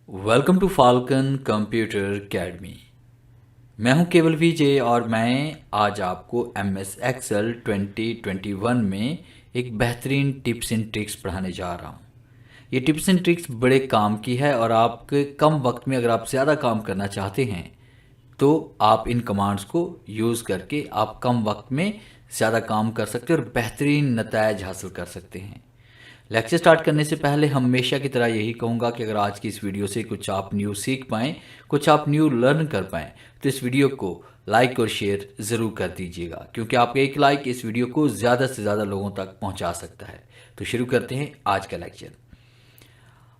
Welcome to Falcon computer academy. मैं हूं केवल विजय और मैं आज आपको एम एस एक्सेल 2021 में एक बेहतरीन टिप्स एंड ट्रिक्स पढ़ाने जा रहा हूं। ये टिप्स एंड ट्रिक्स बड़े काम की है और आपके कम वक्त में अगर आप ज़्यादा काम करना चाहते हैं तो आप इन कमांड्स को यूज़ करके आप कम वक्त में ज़्यादा काम कर सकते हैं और बेहतरीन नतायज हासिल कर सकते हैं। लेक्चर स्टार्ट करने से पहले हमेशा की तरह यही कहूँगा कि अगर आज की इस वीडियो से कुछ आप न्यू सीख पाएँ, कुछ आप न्यू लर्न कर पाएँ, तो इस वीडियो को लाइक और शेयर ज़रूर कर दीजिएगा, क्योंकि आपका एक लाइक इस वीडियो को ज़्यादा से ज़्यादा लोगों तक पहुँचा सकता है। तो शुरू करते हैं आज का लेक्चर।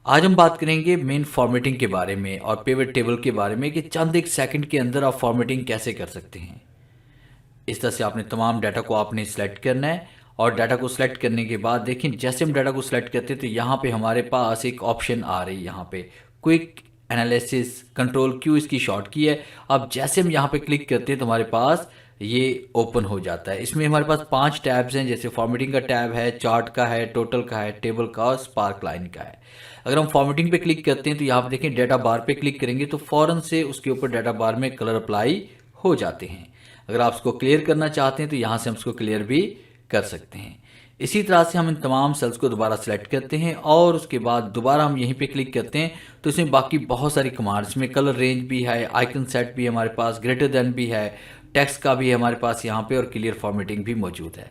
आज हम बात करेंगे मेन फॉर्मेटिंग के बारे में और पिवट टेबल के बारे में कि चंद एक सेकंड के अंदर आप फॉर्मेटिंग कैसे कर सकते हैं। इस तरह से आपने तमाम डाटा को आपने सेलेक्ट करना है और डाटा को सिलेक्ट करने के बाद देखिए जैसे हम डाटा को सिलेक्ट करते हैं तो यहाँ पे हमारे पास एक ऑप्शन आ रही है, यहाँ पे क्विक एनालिसिस कंट्रोल क्यू इसकी शॉर्ट की है। अब जैसे हम यहाँ पे क्लिक करते हैं तो हमारे पास ये ओपन हो जाता है। इसमें हमारे पास 5 टैब्स हैं, जैसे फॉर्मेटिंग का टैब है, चार्ट का है, टोटल का है, टेबल का और स्पार्क लाइन का है। अगर हम फॉर्मेटिंग पे क्लिक करते हैं तो यहाँ पे देखें डाटा बार पे क्लिक करेंगे तो फ़ौरन से उसके ऊपर डाटा बार में कलर अप्लाई हो जाते हैं। अगर आप उसको क्लियर करना चाहते हैं तो यहाँ से हम उसको क्लियर भी कर सकते हैं। इसी तरह से हम इन तमाम सेल्स को दोबारा सेलेक्ट करते हैं और उसके बाद दोबारा हम यहीं पे क्लिक करते हैं तो इसमें बाकी बहुत सारी कमांड्स में कलर रेंज भी है, आइकन सेट भी हमारे पास, ग्रेटर देन भी है, टेक्स्ट का भी है हमारे पास यहाँ पे और क्लियर फॉर्मेटिंग भी मौजूद है।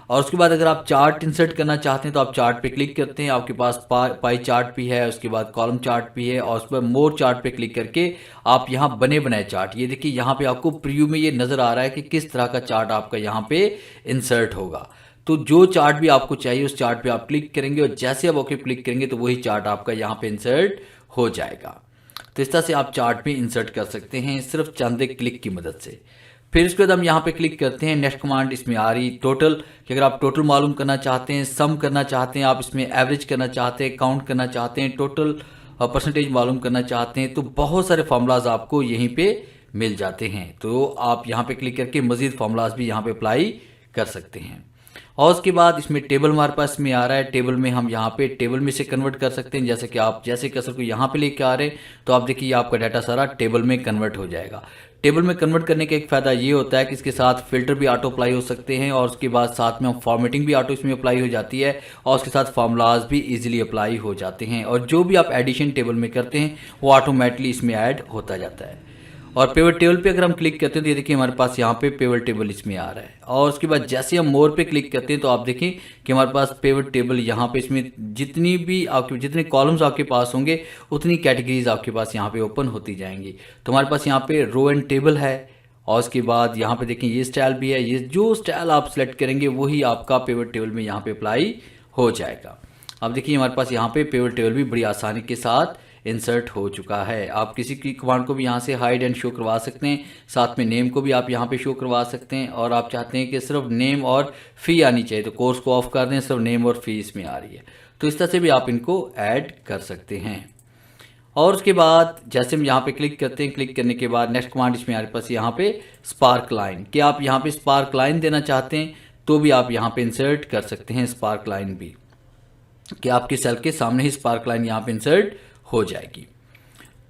और उसके बाद अगर आप चार्ट इंसर्ट करना चाहते हैं तो आप चार्ट पे क्लिक करते हैं, आपके पास पाई चार्ट भी है, उसके बाद कॉलम चार्ट भी है और उस पर मोर चार्ट पे क्लिक करके आप यहाँ बने बनाए चार्ट, ये देखिए यहाँ पे आपको प्रीव्यू में ये नज़र आ रहा है कि किस तरह का चार्ट आपका यहाँ पे इंसर्ट होगा। तो जो चार्ट भी आपको चाहिए उस चार्ट पे आप क्लिक करेंगे और जैसे आप ओके क्लिक करेंगे तो वही चार्ट आपका यहाँ पे इंसर्ट हो जाएगा। तो इस तरह से आप चार्ट भी इंसर्ट कर सकते हैं सिर्फ चंद एक क्लिक की मदद से। फिर उसके बाद हम यहाँ पे क्लिक करते हैं, नेक्स्ट कमांड इसमें आ रही टोटल, कि अगर आप टोटल मालूम करना चाहते हैं, सम करना चाहते हैं, आप इसमें एवरेज करना चाहते हैं, काउंट करना चाहते हैं, टोटल परसेंटेज मालूम करना चाहते हैं, तो बहुत सारे फार्मूलाज आपको यहीं पे मिल जाते हैं। तो आप यहाँ पे क्लिक करके मजीद फार्मूलाज भी यहाँ पे अप्लाई कर सकते हैं। और उसके बाद इसमें टेबल हमारे पास में आ रहा है, टेबल में हम यहाँ पे टेबल में से कन्वर्ट कर सकते हैं। जैसे कि आप जैसे कर्सर को यहाँ पे लेके आ रहे हैं तो आप देखिए आपका डाटा सारा टेबल में कन्वर्ट हो जाएगा। टेबल में कन्वर्ट करने का एक फ़ायदा ये होता है कि इसके साथ फिल्टर भी ऑटो अप्लाई हो सकते हैं और उसके बाद साथ में हम फॉर्मेटिंग भी ऑटो इसमें अप्लाई हो जाती है और उसके साथ फार्मूलाज भी इजीली अप्लाई हो जाते हैं और जो भी आप एडिशन टेबल में करते हैं वो ऑटोमेटिकली इसमें ऐड होता जाता है। और पिवट टेबल पे अगर हम क्लिक करते हैं तो ये देखिए हमारे पास यहाँ पे पिवट टेबल इसमें आ रहा है और उसके बाद जैसे हम मोर पे क्लिक करते हैं तो आप देखें कि हमारे पास पिवट टेबल यहाँ पे इसमें जितनी भी आपके जितने कॉलम्स आपके पास होंगे उतनी कैटेगरीज आपके पास यहाँ पे ओपन होती जाएंगी। तो हमारे पास यहाँ पे रो एंड टेबल है और उसके बाद यहाँ पे देखें ये स्टाइल भी है, ये जो स्टाइल आप सेलेक्ट करेंगे वही आपका पिवट टेबल में यहाँ पे अप्लाई हो जाएगा। अब देखिए हमारे पास यहाँ पे पिवट टेबल भी बड़ी आसानी के साथ इंसर्ट हो चुका है। आप किसी की कमांड को भी यहाँ से हाइड एंड शो करवा सकते हैं, साथ में नेम को भी आप यहाँ पे शो करवा सकते हैं और आप चाहते हैं कि सिर्फ नेम और फ़ी आनी चाहिए तो कोर्स को ऑफ कर दें, सिर्फ नेम और फ़ी इसमें आ रही है। तो इस तरह से भी आप इनको ऐड कर सकते हैं। और उसके बाद जैसे हम यहाँ पे क्लिक करते हैं, क्लिक करने के बाद नेक्स्ट कमांड इसमें हमारे पास यहाँ पे स्पार्क लाइन, कि आप यहाँ पे स्पार्क लाइन देना चाहते हैं तो भी आप यहाँ पे इंसर्ट कर सकते हैं स्पार्क लाइन भी, कि आपके सेल के सामने ही स्पार्क लाइन यहाँ पे इंसर्ट हो जाएगी।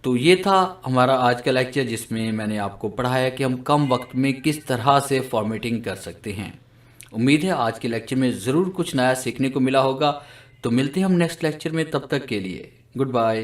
तो ये था हमारा आज का लेक्चर जिसमें मैंने आपको पढ़ाया कि हम कम वक्त में किस तरह से फॉर्मेटिंग कर सकते हैं। उम्मीद है आज के लेक्चर में ज़रूर कुछ नया सीखने को मिला होगा। तो मिलते हैं हम नेक्स्ट लेक्चर में, तब तक के लिए गुड बाय।